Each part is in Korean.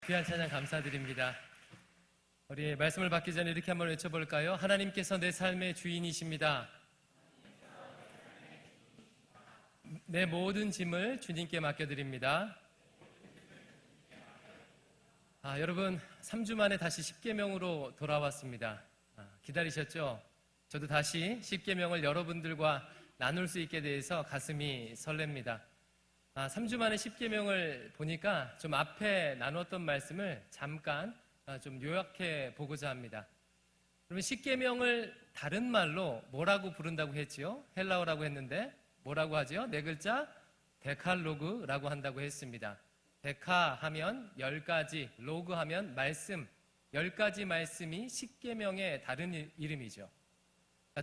귀한 찬양 감사드립니다. 우리 말씀을 받기 전에 이렇게 한번 외쳐볼까요? 하나님께서 내 삶의 주인이십니다. 내 모든 짐을 주님께 맡겨드립니다. 여러분 3주 만에 다시 10계명으로 돌아왔습니다. 기다리셨죠? 저도 다시 10계명을 여러분들과 나눌 수 있게 돼서 가슴이 설렙니다. 3주 만에 10계명을 보니까 좀 앞에 나눴던 말씀을 잠깐 좀 요약해 보고자 합니다. 그러면 10계명을 다른 말로 뭐라고 부른다고 했지요? 헬라어라고 했는데 뭐라고 하죠? 네 글자 데칼로그라고 한다고 했습니다. 데카 하면 10가지, 로그 하면 말씀, 10가지 말씀이 10계명의 다른 이름이죠.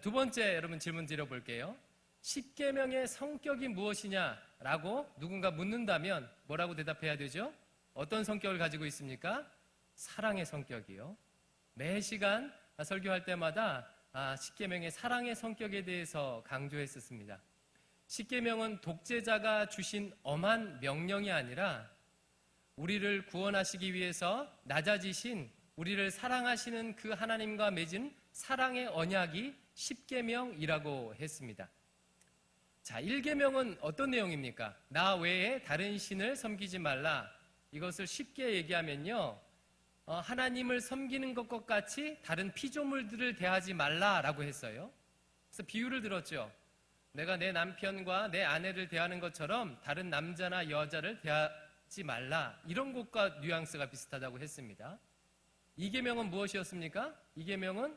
두 번째 여러분 질문 드려볼게요. 10계명의 성격이 무엇이냐라고 누군가 묻는다면 뭐라고 대답해야 되죠? 어떤 성격을 가지고 있습니까? 사랑의 성격이요. 매 시간 설교할 때마다 10계명의 사랑의 성격에 대해서 강조했었습니다. 10계명은 독재자가 주신 엄한 명령이 아니라 우리를 구원하시기 위해서 낮아지신 우리를 사랑하시는 그 하나님과 맺은 사랑의 언약이 10계명이라고 했습니다. 자, 1계명은 어떤 내용입니까? 나 외에 다른 신을 섬기지 말라. 이것을 쉽게 얘기하면요, 하나님을 섬기는 것과 같이 다른 피조물들을 대하지 말라라고 했어요. 그래서 비유를 들었죠. 내가 내 남편과 내 아내를 대하는 것처럼 다른 남자나 여자를 대하지 말라. 이런 것과 뉘앙스가 비슷하다고 했습니다. 2계명은 무엇이었습니까? 2계명은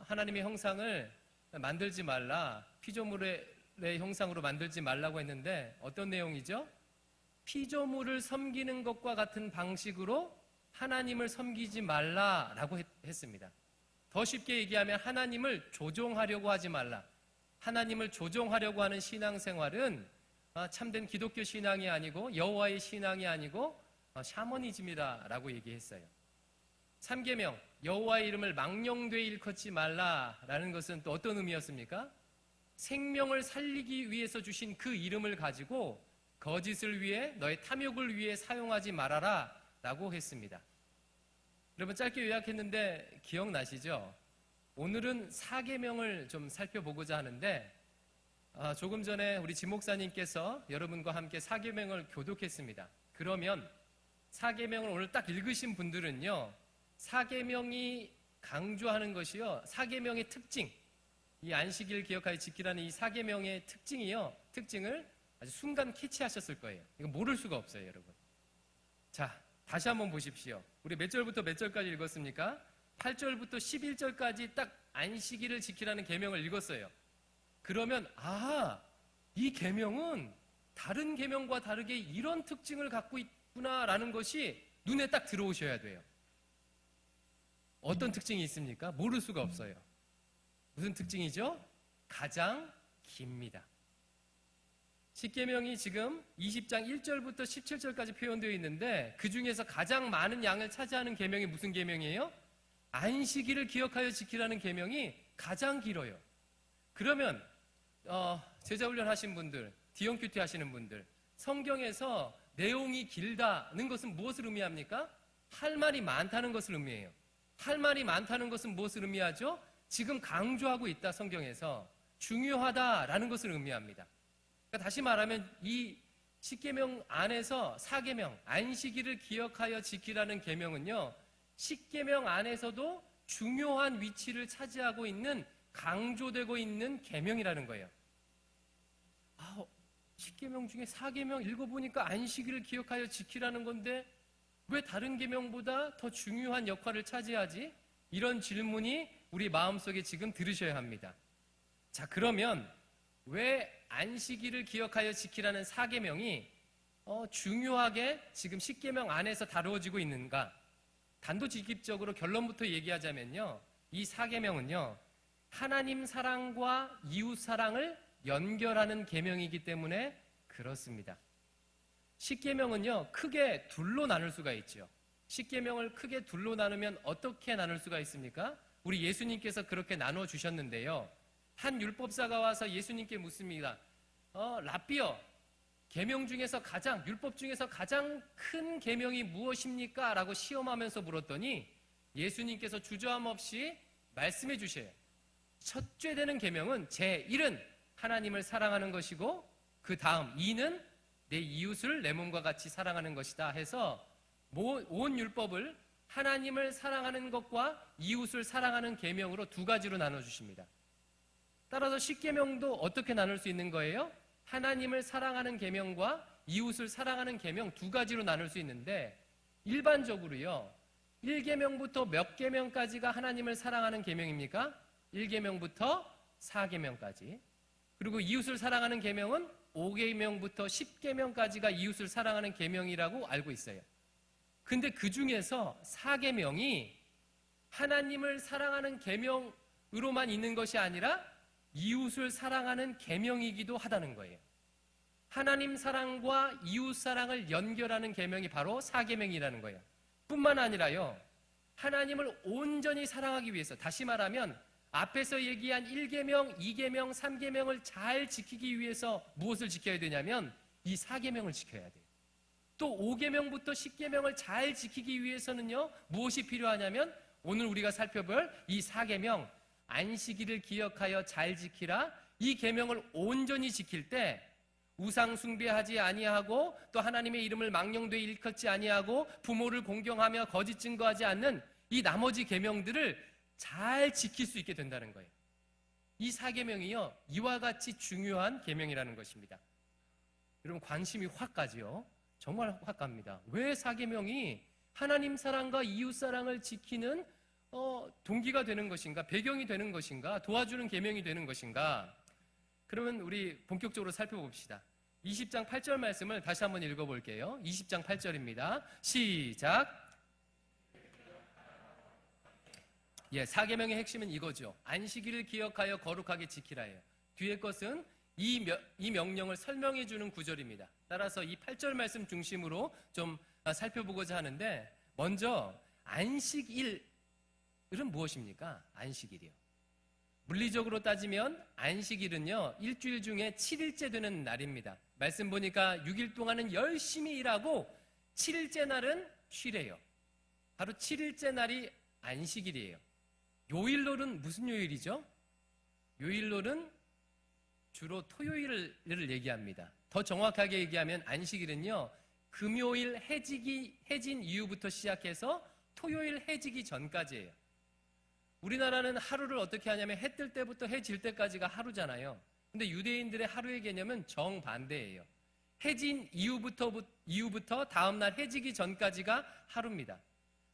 하나님의 형상을 만들지 말라. 피조물의 형상으로 만들지 말라고 했는데 어떤 내용이죠? 피조물을 섬기는 것과 같은 방식으로 하나님을 섬기지 말라라고 했습니다. 더 쉽게 얘기하면 하나님을 조종하려고 하지 말라. 하나님을 조종하려고 하는 신앙생활은 참된 기독교 신앙이 아니고 여호와의 신앙이 아니고 샤머니즘이다라고 얘기했어요. 3계명, 여호와의 이름을 망령되이 일컫지 말라라는 것은 또 어떤 의미였습니까? 생명을 살리기 위해서 주신 그 이름을 가지고 거짓을 위해 너의 탐욕을 위해 사용하지 말아라 라고 했습니다. 여러분 짧게 요약했는데 기억나시죠? 오늘은 4계명을 좀 살펴보고자 하는데 조금 전에 우리 지 목사님께서 여러분과 함께 4계명을 교독했습니다. 그러면 4계명을 오늘 딱 읽으신 분들은요, 4계명이 강조하는 것이요, 4계명의 특징, 이 안식일 기억하여 지키라는 이 4계명의 특징을 아주 순간 캐치하셨을 거예요. 이거 모를 수가 없어요, 여러분. 자, 다시 한번 보십시오. 우리 몇 절부터 몇 절까지 읽었습니까? 8절부터 11절까지 딱 안식일을 지키라는 계명을 읽었어요. 그러면 이 계명은 다른 계명과 다르게 이런 특징을 갖고 있구나라는 것이 눈에 딱 들어오셔야 돼요. 어떤 특징이 있습니까? 모를 수가 없어요. 무슨 특징이죠? 가장 깁니다. 10계명이 지금 20장 1절부터 17절까지 표현되어 있는데 그 중에서 가장 많은 양을 차지하는 계명이 무슨 계명이에요? 안식일을 기억하여 지키라는 계명이 가장 길어요. 그러면 제자훈련 하신 분들, 디온큐티 하시는 분들, 성경에서 내용이 길다는 것은 무엇을 의미합니까? 할 말이 많다는 것을 의미해요. 할 말이 많다는 것은 무엇을 의미하죠? 지금 강조하고 있다, 성경에서 중요하다라는 것을 의미합니다. 그러니까 다시 말하면 이 10계명 안에서 4계명 안식일을 기억하여 지키라는 계명은요, 10계명 안에서도 중요한 위치를 차지하고 있는, 강조되고 있는 계명이라는 거예요. 10계명 중에 4계명 읽어보니까 안식일을 기억하여 지키라는 건데 왜 다른 계명보다 더 중요한 역할을 차지하지? 이런 질문이 우리 마음속에 지금 들으셔야 합니다. 자, 그러면 왜 안식일을 기억하여 지키라는 4계명이 중요하게 지금 10계명 안에서 다루어지고 있는가? 단도직입적으로 결론부터 얘기하자면요, 이 4계명은요, 하나님 사랑과 이웃 사랑을 연결하는 계명이기 때문에 그렇습니다. 10계명은요, 크게 둘로 나눌 수가 있죠. 10계명을 크게 둘로 나누면 어떻게 나눌 수가 있습니까? 우리 예수님께서 그렇게 나눠 주셨는데요. 한 율법사가 와서 예수님께 묻습니다. 라삐어, 계명 중에서 율법 중에서 가장 큰 계명이 무엇입니까? 라고 시험하면서 물었더니 예수님께서 주저함 없이 말씀해 주셔요. 첫째 되는 계명은 제1은 하나님을 사랑하는 것이고 그 다음 2는 내 이웃을 내 몸과 같이 사랑하는 것이다 해서 온 율법을 하나님을 사랑하는 것과 이웃을 사랑하는 계명으로 두 가지로 나눠주십니다. 따라서 십계명도 어떻게 나눌 수 있는 거예요? 하나님을 사랑하는 계명과 이웃을 사랑하는 계명 두 가지로 나눌 수 있는데 일반적으로요 1계명부터 몇 계명까지가 하나님을 사랑하는 계명입니까? 1계명부터 4계명까지. 그리고 이웃을 사랑하는 계명은 5계명부터 10계명까지가 이웃을 사랑하는 계명이라고 알고 있어요. 근데 그 중에서 4계명이 하나님을 사랑하는 계명으로만 있는 것이 아니라 이웃을 사랑하는 계명이기도 하다는 거예요. 하나님 사랑과 이웃 사랑을 연결하는 계명이 바로 4계명이라는 거예요. 뿐만 아니라요, 하나님을 온전히 사랑하기 위해서, 다시 말하면 앞에서 얘기한 1계명, 2계명, 3계명을 잘 지키기 위해서 무엇을 지켜야 되냐면 이 4계명을 지켜야 돼요. 또 5계명부터 10계명을 잘 지키기 위해서는요, 무엇이 필요하냐면 오늘 우리가 살펴볼 이 4계명, 안식일을 기억하여 잘 지키라, 이 계명을 온전히 지킬 때 우상 숭배하지 아니하고 또 하나님의 이름을 망령되이 일컫지 아니하고 부모를 공경하며 거짓 증거하지 않는 이 나머지 계명들을 잘 지킬 수 있게 된다는 거예요. 이 4계명이요 이와 같이 중요한 계명이라는 것입니다. 여러분 관심이 확 가지요. 정말 확 갑니다. 왜 4계명이 하나님 사랑과 이웃 사랑을 지키는 동기가 되는 것인가, 배경이 되는 것인가, 도와주는 계명이 되는 것인가? 그러면 우리 본격적으로 살펴봅시다. 20장 8절 말씀을 다시 한번 읽어볼게요. 20장 8절입니다. 시작. 4계명의 핵심은 이거죠. 안식일을 기억하여 거룩하게 지키라예요. 뒤에 것은 이 명령을 설명해 주는 구절입니다. 따라서 이 8절 말씀 중심으로 좀 살펴보고자 하는데, 먼저 안식일은 무엇입니까? 안식일이요. 물리적으로 따지면 안식일은요 일주일 중에 7일째 되는 날입니다. 말씀 보니까 6일 동안은 열심히 일하고 7일째 날은 쉬래요. 바로 7일째 날이 안식일이에요. 요일로는 무슨 요일이죠? 요일로는 주로 토요일을 얘기합니다. 더 정확하게 얘기하면 안식일은요 금요일 해진 이후부터 시작해서 토요일 해지기 전까지예요. 우리나라는 하루를 어떻게 하냐면 해 뜰 때부터 해 질 때까지가 하루잖아요. 근데 유대인들의 하루의 개념은 정반대예요. 해진 이후부터 다음날 해지기 전까지가 하루입니다.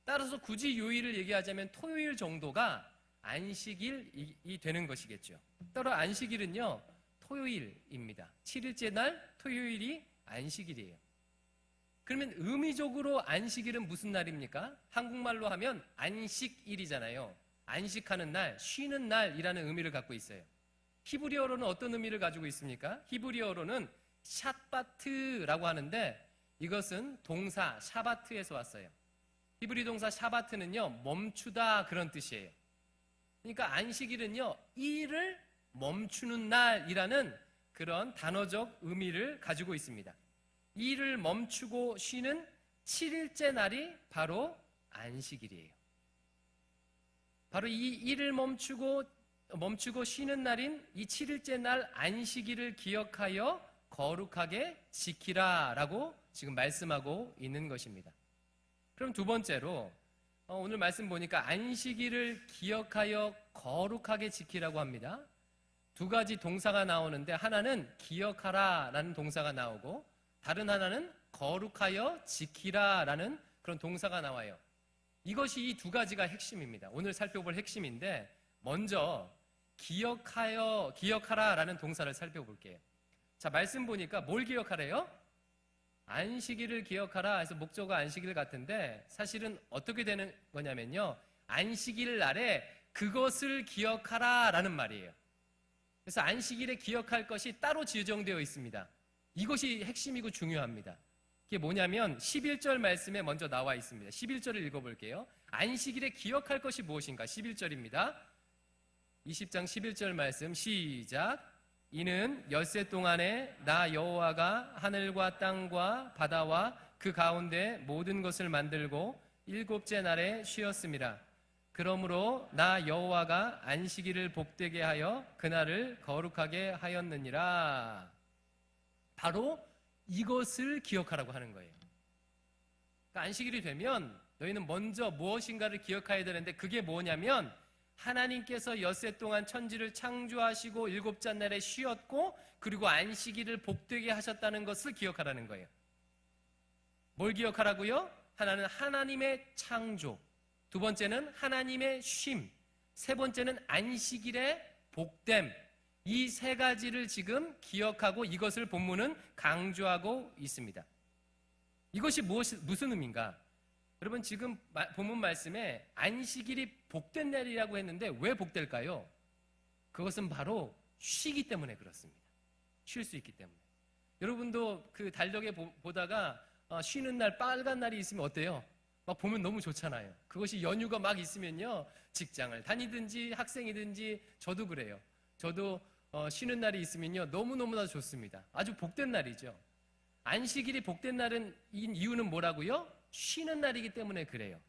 따라서 굳이 요일을 얘기하자면 토요일 정도가 안식일이 되는 것이겠죠. 따라 안식일은요 토요일입니다. 7일째 날 토요일이 안식일이에요. 그러면 의미적으로 안식일은 무슨 날입니까? 한국말로 하면 안식일이잖아요. 안식하는 날, 쉬는 날이라는 의미를 갖고 있어요. 히브리어로는 어떤 의미를 가지고 있습니까? 히브리어로는 샷바트라고 하는데 이것은 동사 샤바트에서 왔어요. 히브리 동사 샤바트는요 멈추다 그런 뜻이에요. 그러니까 안식일은요 일을 멈추는 날이라는 그런 단어적 의미를 가지고 있습니다. 일을 멈추고 쉬는 7일째 날이 바로 안식일이에요. 바로 이 일을 멈추고 쉬는 날인 이 7일째 날 안식일을 기억하여 거룩하게 지키라 라고 지금 말씀하고 있는 것입니다. 그럼 두 번째로 오늘 말씀 보니까 안식일을 기억하여 거룩하게 지키라고 합니다. 두 가지 동사가 나오는데 하나는 기억하라 라는 동사가 나오고 다른 하나는 거룩하여 지키라 라는 그런 동사가 나와요. 이것이 이 두 가지가 핵심입니다. 오늘 살펴볼 핵심인데 먼저 기억하라 라는 동사를 살펴볼게요. 자, 말씀 보니까 뭘 기억하래요? 안식일을 기억하라 해서 목적어가 안식일 같은데 사실은 어떻게 되는 거냐면요 안식일 날에 그것을 기억하라 라는 말이에요. 그래서 안식일에 기억할 것이 따로 지정되어 있습니다. 이것이 핵심이고 중요합니다. 그게 뭐냐면 11절 말씀에 먼저 나와 있습니다. 11절을 읽어볼게요. 안식일에 기억할 것이 무엇인가? 11절입니다. 20장 11절 말씀 시작. 이는 엿새 동안에 나 여호와가 하늘과 땅과 바다와 그 가운데 모든 것을 만들고 일곱째 날에 쉬었습니다. 그러므로 나 여호와가 안식일을 복되게 하여 그날을 거룩하게 하였느니라. 바로 이것을 기억하라고 하는 거예요. 그러니까 안식일이 되면 너희는 먼저 무엇인가를 기억해야 되는데, 그게 뭐냐면 하나님께서 엿새 동안 천지를 창조하시고 일곱째 날에 쉬었고, 그리고 안식일을 복되게 하셨다는 것을 기억하라는 거예요. 뭘 기억하라고요? 하나는 하나님의 창조, 두 번째는 하나님의 쉼, 세 번째는 안식일의 복됨. 이 세 가지를 지금 기억하고 이것을 본문은 강조하고 있습니다. 이것이 무슨 의미인가? 여러분, 지금 본문 말씀에 안식일이 복된 날이라고 했는데 왜 복될까요? 그것은 바로 쉬기 때문에 그렇습니다. 쉴 수 있기 때문에. 여러분도 그 달력에 보다가 쉬는 날, 빨간 날이 있으면 어때요? 막 보면 너무 좋잖아요. 그것이 연휴가 막 있으면요, 직장을 다니든지 학생이든지, 저도 그래요. 저도 쉬는 날이 있으면요 너무너무나 좋습니다. 아주 복된 날이죠. 안식일이 복된 날은 이유는 뭐라고요? 쉬는 날이기 때문에 그래요.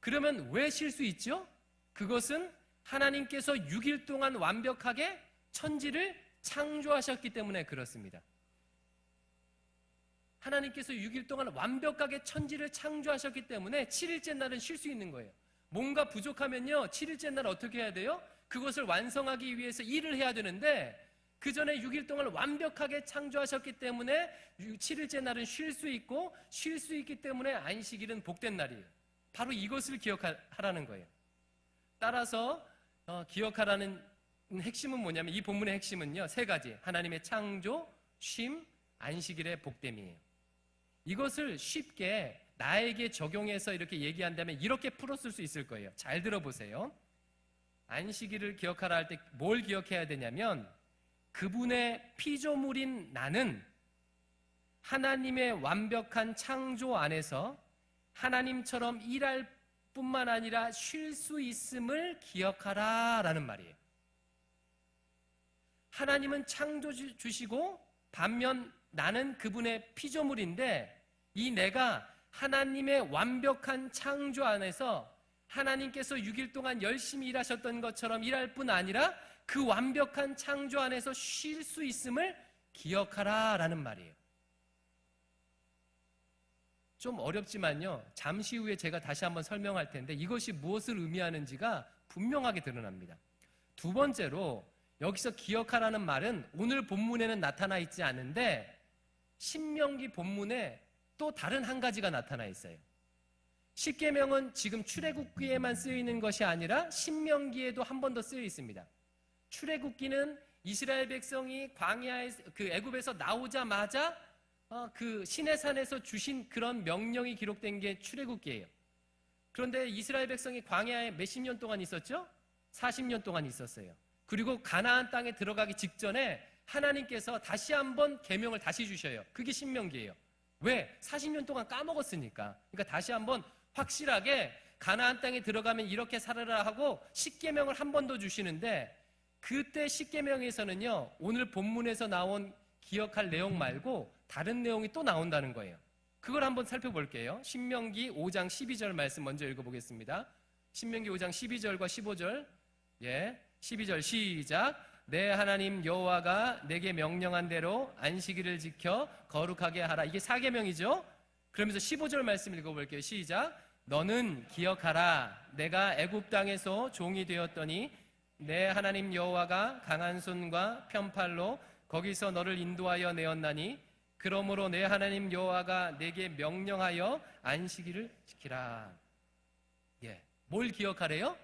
그러면 왜 쉴 수 있죠? 그것은 하나님께서 6일 동안 완벽하게 천지를 창조하셨기 때문에 그렇습니다. 하나님께서 6일 동안 완벽하게 천지를 창조하셨기 때문에 7일째 날은 쉴 수 있는 거예요. 뭔가 부족하면요 7일째 날 어떻게 해야 돼요? 그것을 완성하기 위해서 일을 해야 되는데, 그 전에 6일 동안 완벽하게 창조하셨기 때문에 7일째 날은 쉴 수 있고, 쉴 수 있기 때문에 안식일은 복된 날이에요. 바로 이것을 기억하라는 거예요. 따라서 기억하라는 핵심은 뭐냐면, 이 본문의 핵심은요 세 가지: 하나님의 창조, 쉼, 안식일의 복됨이에요. 이것을 쉽게 나에게 적용해서 이렇게 얘기한다면 이렇게 풀었을 수 있을 거예요. 잘 들어보세요. 안식일을 기억하라 할 때 뭘 기억해야 되냐면, 그분의 피조물인 나는 하나님의 완벽한 창조 안에서 하나님처럼 일할 뿐만 아니라 쉴 수 있음을 기억하라라는 말이에요. 하나님은 창조 주시고, 반면 나는 그분의 피조물인데, 이 내가 하나님의 완벽한 창조 안에서 하나님께서 6일 동안 열심히 일하셨던 것처럼 일할 뿐 아니라 그 완벽한 창조 안에서 쉴 수 있음을 기억하라라는 말이에요. 좀 어렵지만요, 잠시 후에 제가 다시 한번 설명할 텐데 이것이 무엇을 의미하는지가 분명하게 드러납니다. 두 번째로, 여기서 기억하라는 말은 오늘 본문에는 나타나 있지 않은데 신명기 본문에 또 다른 한 가지가 나타나 있어요. 십계명은 지금 출애굽기에만 쓰여 있는 것이 아니라 신명기에도 한 번 더 쓰여 있습니다. 출애굽기는 이스라엘 백성이 광야에, 그 애굽에서 나오자마자 그 시내산에서 주신 그런 명령이 기록된 게 출애굽기예요. 그런데 이스라엘 백성이 광야에 몇십 년 동안 있었죠? 40년 동안 있었어요. 그리고 가나안 땅에 들어가기 직전에 하나님께서 다시 한번 계명을 다시 주셔요. 그게 신명기예요. 왜? 40년 동안 까먹었으니까. 그러니까 다시 한번 확실하게 가나안 땅에 들어가면 이렇게 살아라 하고 십계명을 한 번 더 주시는데, 그때 십계명에서는요 오늘 본문에서 나온 기억할 내용 말고 다른 내용이 또 나온다는 거예요. 그걸 한번 살펴볼게요. 신명기 5장 12절 말씀 먼저 읽어보겠습니다. 신명기 5장 12절과 15절. 12절 시작. 내 하나님 여호와가 내게 명령한 대로 안식일을 지켜 거룩하게 하라. 이게 4계명이죠. 그러면서 15절 말씀 읽어볼게요. 시작. 너는 기억하라. 내가 애굽 땅에서 종이 되었더니 내 하나님 여호와가 강한 손과 편팔로 거기서 너를 인도하여 내었나니, 그러므로 내 하나님 여호와가 내게 명령하여 안식일을 지키라. 뭘 기억하래요?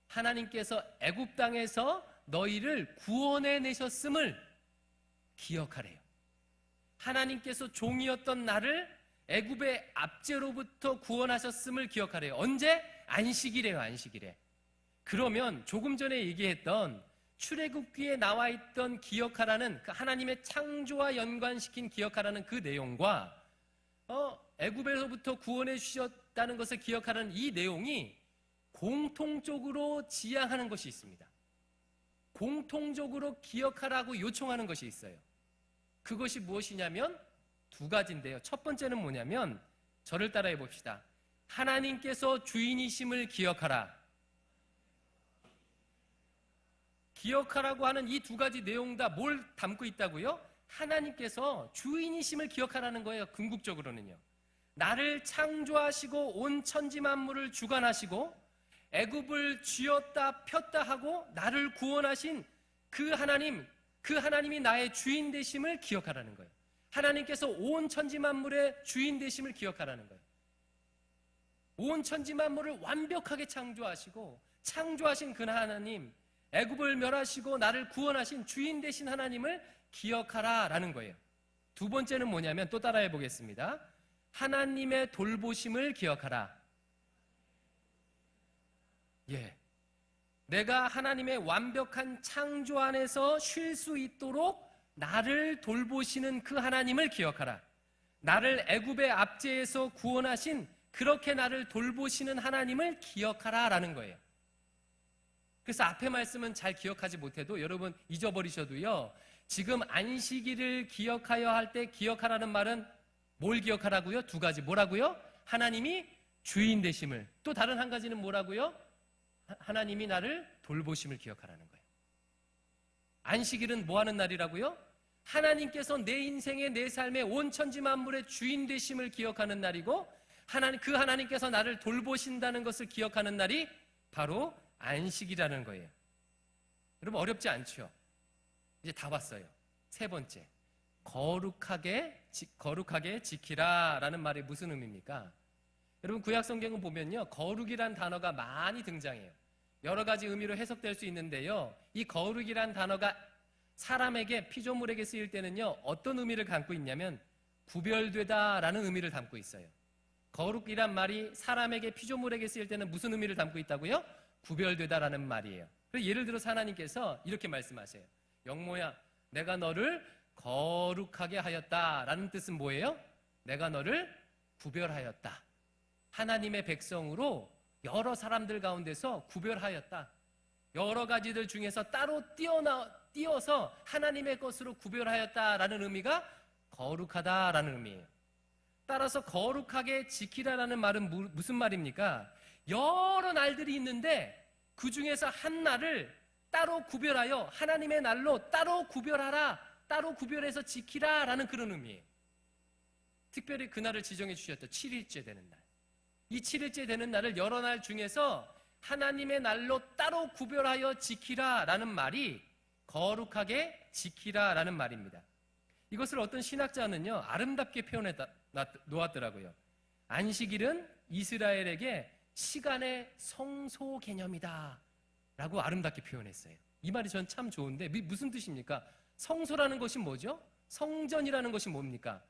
하나님께서 애굽 땅에서 너희를 구원해 내셨음을 기억하래요. 하나님께서 종이었던 나를 애굽의 압제로부터 구원하셨음을 기억하래요. 언제? 안식일이에요. 안식일에. 그러면 조금 전에 얘기했던 출애굽기에 나와 있던 기억하라는 그 하나님의 창조와 연관시킨 기억하라는 그 내용과 애굽에서부터 구원해 주셨다는 것을 기억하라는 이 내용이 공통적으로 지향하는 것이 있습니다. 공통적으로 기억하라고 요청하는 것이 있어요. 그것이 무엇이냐면 두 가지인데요. 첫 번째는 뭐냐면 저를 따라해 봅시다. 하나님께서 주인이심을 기억하라. 기억하라고 하는 이 두 가지 내용 다 뭘 담고 있다고요? 하나님께서 주인이심을 기억하라는 거예요. 궁극적으로는요. 나를 창조하시고 온 천지 만물을 주관하시고 애굽을 쥐었다 폈다 하고 나를 구원하신 그 하나님이 나의 주인 되심을 기억하라는 거예요. 하나님께서 온 천지 만물의 주인 되심을 기억하라는 거예요. 온 천지 만물을 완벽하게 창조하시고 창조하신 그 하나님, 애굽을 멸하시고 나를 구원하신 주인 되신 하나님을 기억하라라는 거예요. 두 번째는 뭐냐면 또 따라해 보겠습니다. 하나님의 돌보심을 기억하라. 예. 내가 하나님의 완벽한 창조 안에서 쉴 수 있도록 나를 돌보시는 그 하나님을 기억하라. 나를 애굽의 압제에서 구원하신 그렇게 나를 돌보시는 하나님을 기억하라라는 거예요. 그래서 앞에 말씀은 잘 기억하지 못해도 여러분 잊어버리셔도요. 지금 안식일을 기억하여 할 때 기억하라는 말은 뭘 기억하라고요? 두 가지. 뭐라고요? 하나님이 주인 되심을. 또 다른 한 가지는 뭐라고요? 하나님이 나를 돌보심을 기억하라는 거예요. 안식일은 뭐 하는 날이라고요? 하나님께서 내 인생의 내 삶의 온 천지 만물의 주인 되심을 기억하는 날이고 그 하나님께서 나를 돌보신다는 것을 기억하는 날이 바로 안식이라는 거예요. 여러분 어렵지 않죠? 이제 다 봤어요. 세 번째, 거룩하게 지키라라는 말이 무슨 의미입니까? 여러분 구약 성경을 보면요, 거룩이란 단어가 많이 등장해요. 여러 가지 의미로 해석될 수 있는데요, 이 거룩이란 단어가 사람에게 피조물에게 쓰일 때는요 어떤 의미를 담고 있냐면 구별되다라는 의미를 담고 있어요. 거룩이란 말이 사람에게 피조물에게 쓰일 때는 무슨 의미를 담고 있다고요? 구별되다라는 말이에요. 그래서 예를 들어서 하나님께서 이렇게 말씀하세요. 영모야, 내가 너를 거룩하게 하였다라는 뜻은 뭐예요? 내가 너를 구별하였다. 하나님의 백성으로 여러 사람들 가운데서 구별하였다. 여러 가지들 중에서 따로 띄어서 하나님의 것으로 구별하였다라는 의미가 거룩하다라는 의미예요. 따라서 거룩하게 지키라라는 말은 무슨 말입니까? 여러 날들이 있는데 그 중에서 한 날을 따로 구별하여 하나님의 날로 따로 구별하라, 따로 구별해서 지키라라는 그런 의미예요. 특별히 그날을 지정해 주셨죠. 7일째 되는 날. 이 7일째 되는 날을 여러 날 중에서 하나님의 날로 따로 구별하여 지키라라는 말이 거룩하게 지키라라는 말입니다. 이것을 어떤 신학자는요 아름답게 표현해 놓았더라고요. 안식일은 이스라엘에게 시간의 성소 개념이다 라고 아름답게 표현했어요. 이 말이 전 참 좋은데 무슨 뜻입니까? 성소라는 것이 뭐죠? 성전이라는 것이 뭡니까?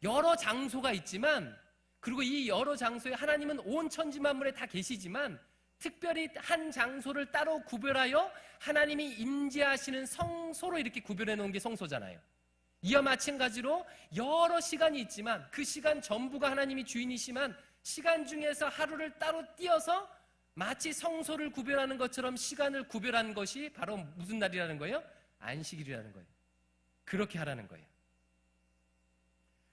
여러 장소가 있지만, 그리고 이 여러 장소에 하나님은 온 천지 만물에 다 계시지만 특별히 한 장소를 따로 구별하여 하나님이 임재하시는 성소로 이렇게 구별해 놓은 게 성소잖아요. 이와 마찬가지로 여러 시간이 있지만 그 시간 전부가 하나님이 주인이시만 시간 중에서 하루를 따로 띄어서 마치 성소를 구별하는 것처럼 시간을 구별한 것이 바로 무슨 날이라는 거예요? 안식일이라는 거예요. 그렇게 하라는 거예요.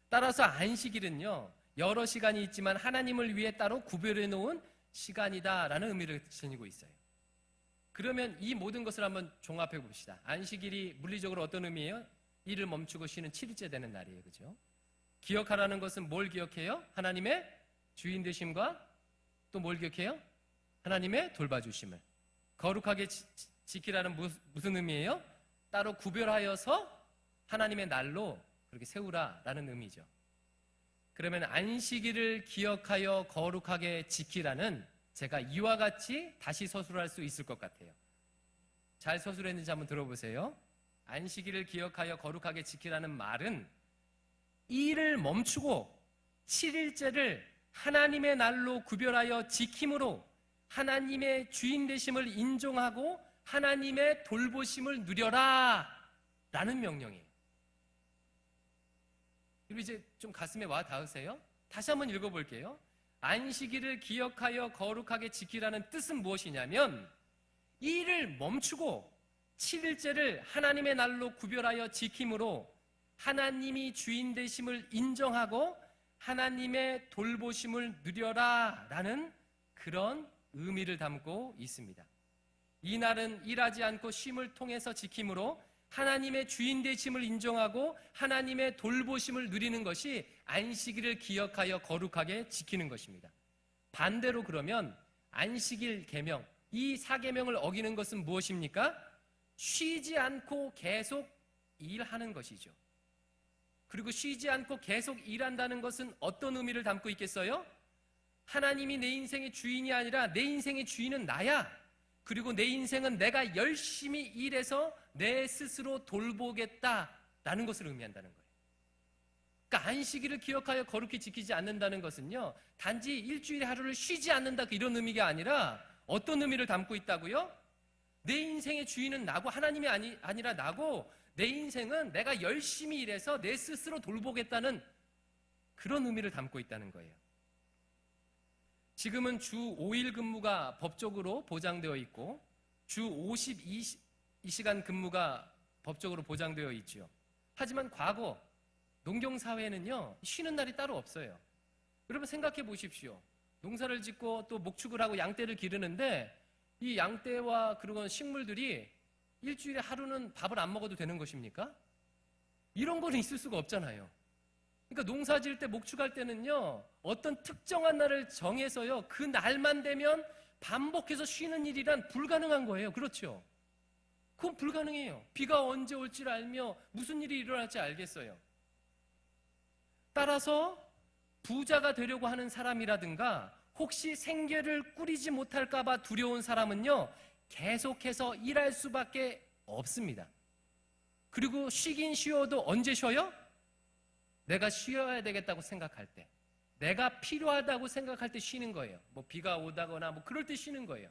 따라서 안식일은요 여러 시간이 있지만 하나님을 위해 따로 구별해 놓은 시간이다라는 의미를 지니고 있어요. 그러면 이 모든 것을 한번 종합해 봅시다. 안식일이 물리적으로 어떤 의미예요? 일을 멈추고 쉬는 7일째 되는 날이에요. 그죠? 기억하라는 것은 뭘 기억해요? 하나님의 주인 되심과 또 뭘 기억해요? 하나님의 돌봐주심을. 거룩하게 지키라는 무슨 의미예요? 따로 구별하여서 하나님의 날로 그렇게 세우라라는 의미죠. 그러면 안식일을 기억하여 거룩하게 지키라는 제가 이와 같이 다시 서술할 수 있을 것 같아요. 잘 서술했는지 한번 들어보세요. 안식일을 기억하여 거룩하게 지키라는 말은 일을 멈추고 7일째를 하나님의 날로 구별하여 지킴으로 하나님의 주인 되심을 인정하고 하나님의 돌보심을 누려라 라는 명령이에요. 그리고 이제 좀 가슴에 와 닿으세요? 다시 한번 읽어볼게요. 안식일을 기억하여 거룩하게 지키라는 뜻은 무엇이냐면 일을 멈추고 7일째를 하나님의 날로 구별하여 지킴으로 하나님이 주인 되심을 인정하고 하나님의 돌보심을 누려라 라는 그런 의미를 담고 있습니다. 이 날은 일하지 않고 쉼을 통해서 지킴으로 하나님의 주인 되심을 인정하고 하나님의 돌보심을 누리는 것이 안식일을 기억하여 거룩하게 지키는 것입니다. 반대로 그러면 안식일 계명, 이 4계명을 어기는 것은 무엇입니까? 쉬지 않고 계속 일하는 것이죠. 그리고 쉬지 않고 계속 일한다는 것은 어떤 의미를 담고 있겠어요? 하나님이 내 인생의 주인이 아니라 내 인생의 주인은 나야. 그리고 내 인생은 내가 열심히 일해서 내 스스로 돌보겠다라는 것을 의미한다는 거예요. 그러니까 안식일을 기억하여 거룩히 지키지 않는다는 것은요, 단지 일주일에 하루를 쉬지 않는다 이런 의미가 아니라 어떤 의미를 담고 있다고요? 내 인생의 주인은 나고 하나님이 아니라 나고 내 인생은 내가 열심히 일해서 내 스스로 돌보겠다는 그런 의미를 담고 있다는 거예요. 지금은 주 5일 근무가 법적으로 보장되어 있고 주 52시간 근무가 법적으로 보장되어 있죠. 하지만 과거 농경사회는요, 쉬는 날이 따로 없어요. 여러분 생각해 보십시오. 농사를 짓고 또 목축을 하고 양떼를 기르는데 이 양떼와 그런 식물들이 일주일에 하루는 밥을 안 먹어도 되는 것입니까? 이런 거는 있을 수가 없잖아요. 그러니까 농사 지을 때 목축할 때는요, 어떤 특정한 날을 정해서요, 그 날만 되면 반복해서 쉬는 일이란 불가능한 거예요. 그렇죠? 그건 불가능해요. 비가 언제 올지를 알며 무슨 일이 일어날지 알겠어요. 따라서 부자가 되려고 하는 사람이라든가 혹시 생계를 꾸리지 못할까 봐 두려운 사람은요, 계속해서 일할 수밖에 없습니다. 그리고 쉬긴 쉬어도 언제 쉬어요? 내가 쉬어야 되겠다고 생각할 때, 내가 필요하다고 생각할 때 쉬는 거예요. 뭐 비가 오다거나 뭐 그럴 때 쉬는 거예요.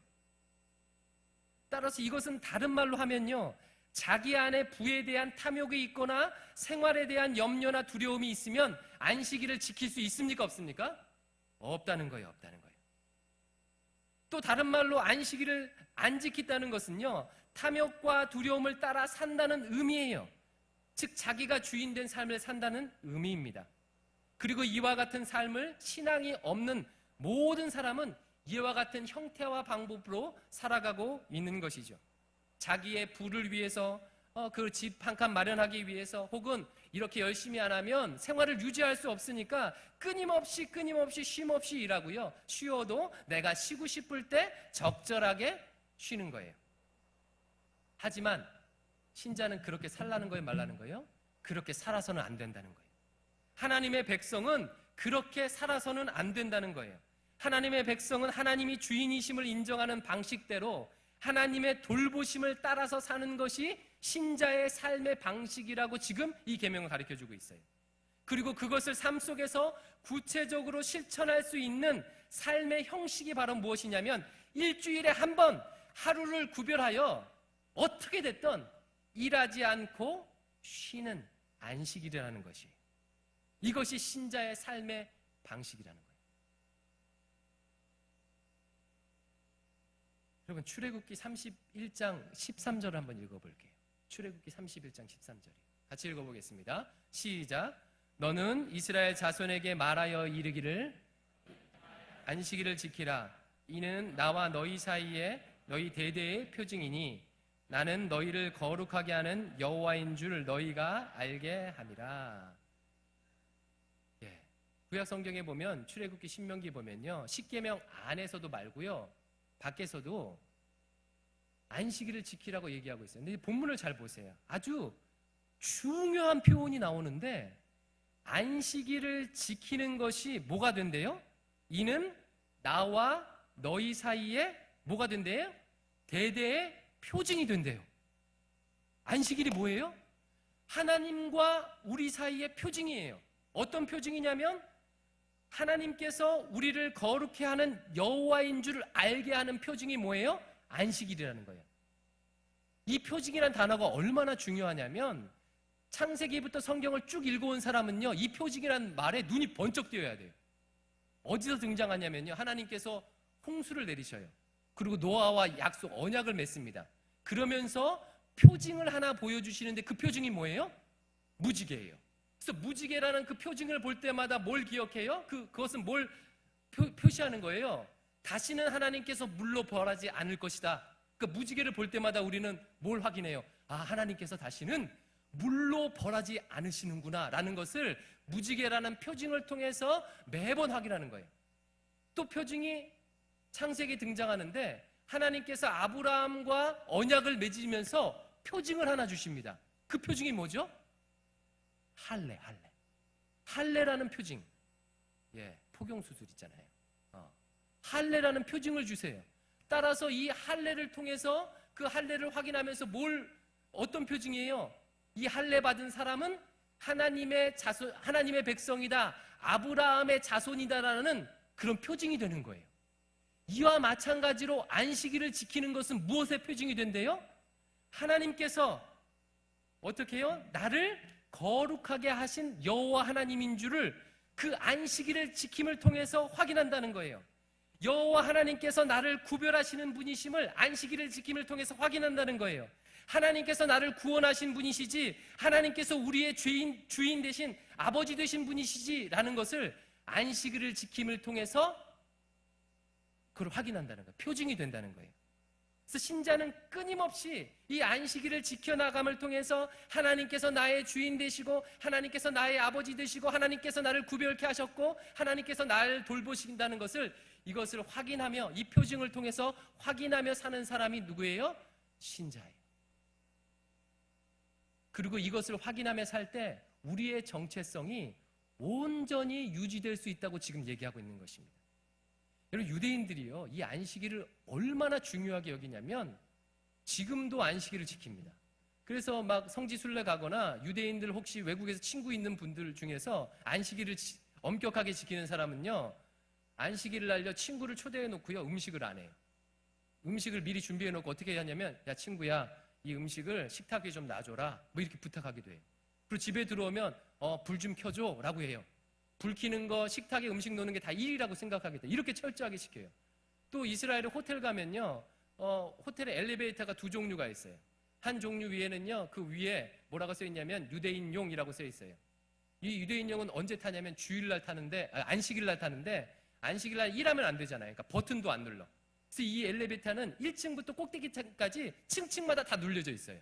따라서 이것은 다른 말로 하면요, 자기 안에 부에 대한 탐욕이 있거나 생활에 대한 염려나 두려움이 있으면 안식일을 지킬 수 있습니까? 없습니까? 없다는 거예요. 없다는 거예요. 또 다른 말로 안식일을 안 지킨다는 것은요, 탐욕과 두려움을 따라 산다는 의미예요. 즉 자기가 주인된 삶을 산다는 의미입니다. 그리고 이와 같은 삶을 신앙이 없는 모든 사람은 이와 같은 형태와 방법으로 살아가고 있는 것이죠. 자기의 부를 위해서 그 집 한 칸 마련하기 위해서 혹은 이렇게 열심히 안 하면 생활을 유지할 수 없으니까 끊임없이 쉼 없이 일하고요. 쉬어도 내가 쉬고 싶을 때 적절하게 쉬는 거예요. 하지만 신자는 그렇게 살라는 거예요, 말라는 거예요? 그렇게 살아서는 안 된다는 거예요. 하나님의 백성은 그렇게 살아서는 안 된다는 거예요. 하나님의 백성은 하나님이 주인이심을 인정하는 방식대로 하나님의 돌보심을 따라서 사는 것이 신자의 삶의 방식이라고 지금 이 계명을 가르쳐주고 있어요. 그리고 그것을 삶 속에서 구체적으로 실천할 수 있는 삶의 형식이 바로 무엇이냐면 일주일에 한 번 하루를 구별하여 어떻게 됐든 일하지 않고 쉬는 안식일이라는 것이에요. 이것이 신자의 삶의 방식이라는 거예요. 여러분 출애굽기 31장 13절을 한번 읽어볼게요. 출애굽기 31장 13절이에요. 같이 읽어보겠습니다. 시작. 너는 이스라엘 자손에게 말하여 이르기를 안식일을 지키라. 이는 나와 너희 사이에 너희 대대의 표징이니 나는 너희를 거룩하게 하는 여호와인 줄 너희가 알게 함이라. 구약 성경에 보면 출애굽기 신명기 보면요, 십계명 안에서도 말고요, 밖에서도 안식일을 지키라고 얘기하고 있어요. 근데 본문을 잘 보세요. 아주 중요한 표현이 나오는데 안식일을 지키는 것이 뭐가 된대요? 이는 나와 너희 사이에 뭐가 된대요? 대대의 표징이 된대요. 안식일이 뭐예요? 하나님과 우리 사이의 표징이에요. 어떤 표징이냐면 하나님께서 우리를 거룩해 하는 여호와인 줄 알게 하는 표징이 뭐예요? 안식일이라는 거예요. 이 표징이라는 단어가 얼마나 중요하냐면 창세기부터 성경을 쭉 읽어온 사람은요, 이 표징이라는 말에 눈이 번쩍 뜨여야 돼요. 어디서 등장하냐면요, 하나님께서 홍수를 내리셔요. 그리고 노아와 약속, 언약을 맺습니다. 그러면서 표징을 하나 보여주시는데 그 표징이 뭐예요? 무지개예요. 그래서 무지개라는 그 표징을 볼 때마다 뭘 기억해요? 그것은 뭘 표시하는 거예요? 다시는 하나님께서 물로 벌하지 않을 것이다. 그 무지개를 볼 때마다 우리는 뭘 확인해요? 아, 하나님께서 다시는 물로 벌하지 않으시는구나 라는 것을 무지개라는 표징을 통해서 매번 확인하는 거예요. 또 표징이 창세기에 등장하는데 하나님께서 아브라함과 언약을 맺으면서 표징을 하나 주십니다. 그 표징이 뭐죠? 할례라는 표징. 포경수술 있잖아요. 할례라는 표징을 주세요. 따라서 이 할례를 통해서 그 할례를 확인하면서 어떤 표징이에요? 이 할례 받은 사람은 하나님의 백성이다, 아브라함의 자손이다라는 그런 표징이 되는 거예요. 이와 마찬가지로 안식일을 지키는 것은 무엇의 표징이 된대요? 하나님께서 어떻게 해요? 나를 거룩하게 하신 여호와 하나님인 줄을 그 안식일을 지킴을 통해서 확인한다는 거예요. 여호와 하나님께서 나를 구별하시는 분이심을 안식일을 지킴을 통해서 확인한다는 거예요. 하나님께서 나를 구원하신 분이시지, 하나님께서 우리의 주인 되신 아버지 되신 분이시지라는 것을 안식일을 지킴을 통해서 그걸 확인한다는 거예요. 표징이 된다는 거예요. 그래서 신자는 끊임없이 이 안식일을 지켜나감을 통해서 하나님께서 나의 주인 되시고, 하나님께서 나의 아버지 되시고, 하나님께서 나를 구별케 하셨고, 하나님께서 나를 돌보신다는 것을, 이것을 확인하며, 이 표징을 통해서 확인하며 사는 사람이 누구예요? 신자예요. 그리고 이것을 확인하며 살 때 우리의 정체성이 온전히 유지될 수 있다고 지금 얘기하고 있는 것입니다. 여러분, 유대인들이요, 이 안식일을 얼마나 중요하게 여기냐면 지금도 안식일을 지킵니다. 그래서 막 성지순례 가거나 유대인들 혹시 외국에서 친구 있는 분들 중에서 안식일을 엄격하게 지키는 사람은요, 안식일을 날려 친구를 초대해 놓고요, 음식을 안 해요. 음식을 미리 준비해 놓고 어떻게 하냐면, 야 친구야, 이 음식을 식탁 위에 좀 놔줘라, 뭐 이렇게 부탁하기도 해요. 그리고 집에 들어오면 불 좀 켜줘 라고 해요. 불 켜는 거, 식탁에 음식 놓는 게 다 일이라고 생각하겠다, 이렇게 철저하게 시켜요. 또 이스라엘의 호텔 가면요, 호텔에 엘리베이터가 두 종류가 있어요. 한 종류 위에는요, 그 위에 뭐라고 써 있냐면 유대인용이라고 써 있어요. 이 유대인용은 언제 타냐면 주일날 타는데, 안식일날 타는데, 안식일날 일하면 안 되잖아요. 그러니까 버튼도 안 눌러. 그래서 이 엘리베이터는 1층부터 꼭대기층까지 층층마다 다 눌려져 있어요.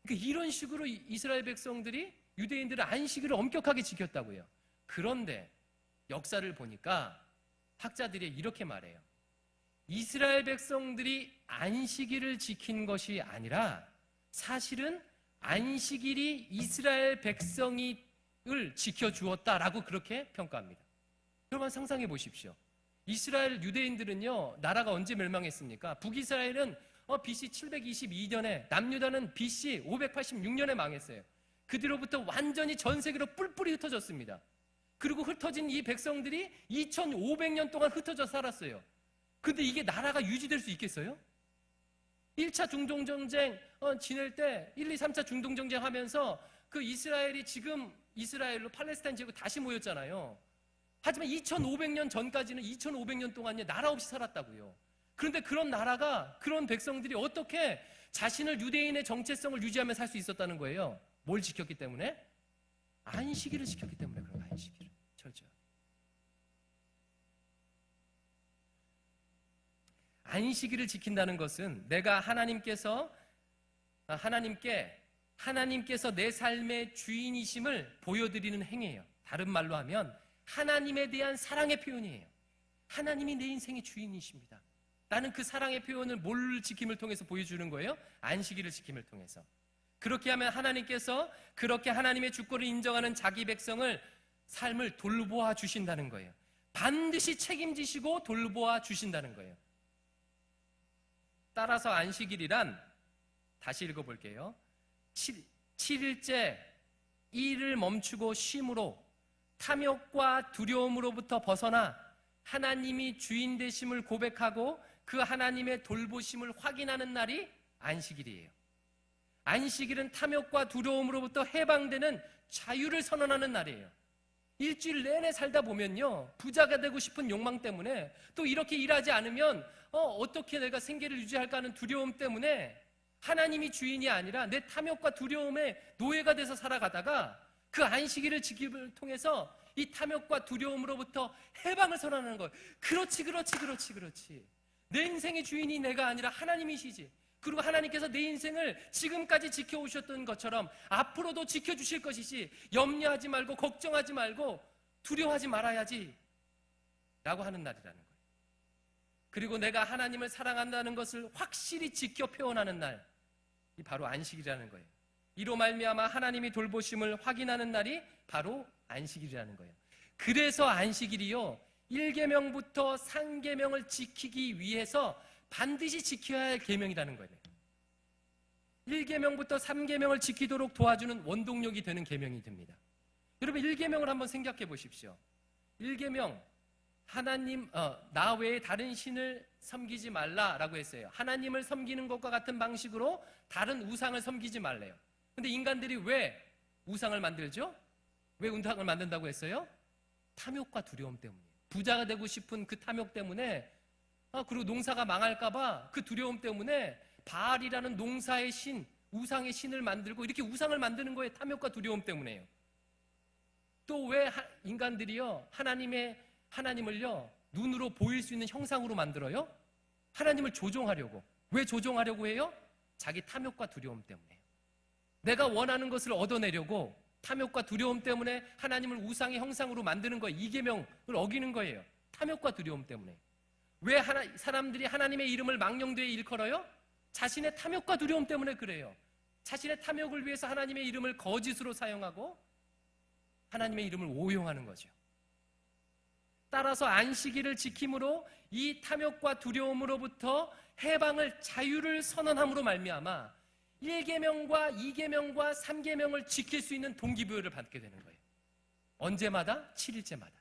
그러니까 이런 식으로 이스라엘 백성들이, 유대인들은 안식일을 엄격하게 지켰다고요. 그런데 역사를 보니까 학자들이 이렇게 말해요. 이스라엘 백성들이 안식일을 지킨 것이 아니라 사실은 안식일이 이스라엘 백성을 지켜주었다라고 그렇게 평가합니다. 여러분 상상해 보십시오. 이스라엘 유대인들은요, 나라가 언제 멸망했습니까? 북이스라엘은 BC 722년에, 남유다는 BC 586년에 망했어요. 그 뒤로부터 완전히 전 세계로 뿔뿔이 흩어졌습니다. 그리고 흩어진 이 백성들이 2500년 동안 흩어져 살았어요. 근데 이게 나라가 유지될 수 있겠어요? 1차 중동전쟁 지낼 때 1, 2, 3차 중동전쟁 하면서 그 이스라엘이 지금 이스라엘로 팔레스타인 지역으로 다시 모였잖아요. 하지만 2500년 전까지는 2500년 동안요, 나라 없이 살았다고요. 그런데 그런 나라가, 그런 백성들이 어떻게 자신을 유대인의 정체성을 유지하며 살 수 있었다는 거예요? 뭘 지켰기 때문에? 안식일을 지켰기 때문에 그런 거예요. 안식일을 철저하게. 안식일을 지킨다는 것은 내가 하나님께서 내 삶의 주인이심을 보여드리는 행위예요. 다른 말로 하면 하나님에 대한 사랑의 표현이에요. 하나님이 내 인생의 주인이십니다. 나는 그 사랑의 표현을 뭘 지킴을 통해서 보여주는 거예요? 안식일을 지킴을 통해서. 그렇게 하면 하나님께서 그렇게 하나님의 주권을 인정하는 자기 백성을, 삶을 돌보아 주신다는 거예요. 반드시 책임지시고 돌보아 주신다는 거예요. 따라서 안식일이란, 다시 읽어볼게요. 7일째 일을 멈추고 쉼으로 탐욕과 두려움으로부터 벗어나 하나님이 주인 되심을 고백하고 그 하나님의 돌보심을 확인하는 날이 안식일이에요. 안식일은 탐욕과 두려움으로부터 해방되는 자유를 선언하는 날이에요. 일주일 내내 살다 보면요, 부자가 되고 싶은 욕망 때문에, 또 이렇게 일하지 않으면 어떻게 내가 생계를 유지할까 하는 두려움 때문에 하나님이 주인이 아니라 내 탐욕과 두려움의 노예가 돼서 살아가다가 그 안식일을 지킴을 통해서 이 탐욕과 두려움으로부터 해방을 선언하는 거예요. 그렇지. 내 인생의 주인이 내가 아니라 하나님이시지. 그리고 하나님께서 내 인생을 지금까지 지켜오셨던 것처럼 앞으로도 지켜주실 것이지, 염려하지 말고 걱정하지 말고 두려워하지 말아야지 라고 하는 날이라는 거예요. 그리고 내가 하나님을 사랑한다는 것을 확실히 지켜 표현하는 날, 이 바로 안식이라는 거예요. 이로 말미암아 하나님이 돌보심을 확인하는 날이 바로 안식일이라는 거예요. 그래서 안식일이요, 1계명부터 3계명을 지키기 위해서 반드시 지켜야 할 계명이라는 거예요. 1계명부터 3계명을 지키도록 도와주는 원동력이 되는 계명이 됩니다. 여러분, 1계명을 한번 생각해 보십시오. 1계명, 하나님, 나 외에 다른 신을 섬기지 말라라고 했어요. 하나님을 섬기는 것과 같은 방식으로 다른 우상을 섬기지 말래요. 근데 인간들이 왜 우상을 만들죠? 왜 우상을 만든다고 했어요? 탐욕과 두려움 때문이에요. 부자가 되고 싶은 그 탐욕 때문에, 그리고 농사가 망할까봐 그 두려움 때문에 바알이라는 농사의 신, 우상의 신을 만들고 이렇게 우상을 만드는 거예요. 탐욕과 두려움 때문에요. 또 왜 인간들이요, 하나님을요, 눈으로 보일 수 있는 형상으로 만들어요? 하나님을 조종하려고. 왜 조종하려고 해요? 자기 탐욕과 두려움 때문에. 내가 원하는 것을 얻어내려고 탐욕과 두려움 때문에 하나님을 우상의 형상으로 만드는 거예요. 2계명을 어기는 거예요. 탐욕과 두려움 때문에. 왜 사람들이 하나님의 이름을 망령되이 일컬어요? 자신의 탐욕과 두려움 때문에 그래요. 자신의 탐욕을 위해서 하나님의 이름을 거짓으로 사용하고 하나님의 이름을 오용하는 거죠. 따라서 안식일을 지킴으로 이 탐욕과 두려움으로부터 해방을, 자유를 선언함으로 말미암아 1계명과 2계명과 3계명을 지킬 수 있는 동기부여를 받게 되는 거예요. 언제마다? 7일째마다.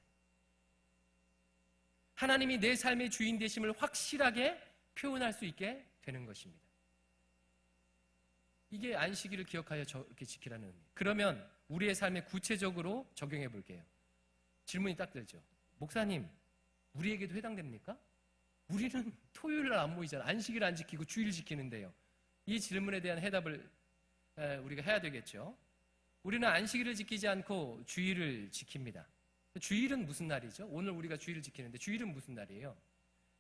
하나님이 내 삶의 주인 되심을 확실하게 표현할 수 있게 되는 것입니다. 이게 안식일을 기억하여 저렇게 지키라는 의미. 그러면 우리의 삶에 구체적으로 적용해 볼게요. 질문이 딱 들죠. 목사님, 우리에게도 해당됩니까? 우리는 토요일날 안 모이잖아요. 안식일 안 지키고 주일 지키는데요. 이 질문에 대한 해답을 우리가 해야 되겠죠. 우리는 안식일을 지키지 않고 주일을 지킵니다. 주일은 무슨 날이죠? 오늘 우리가 주일을 지키는데 주일은 무슨 날이에요?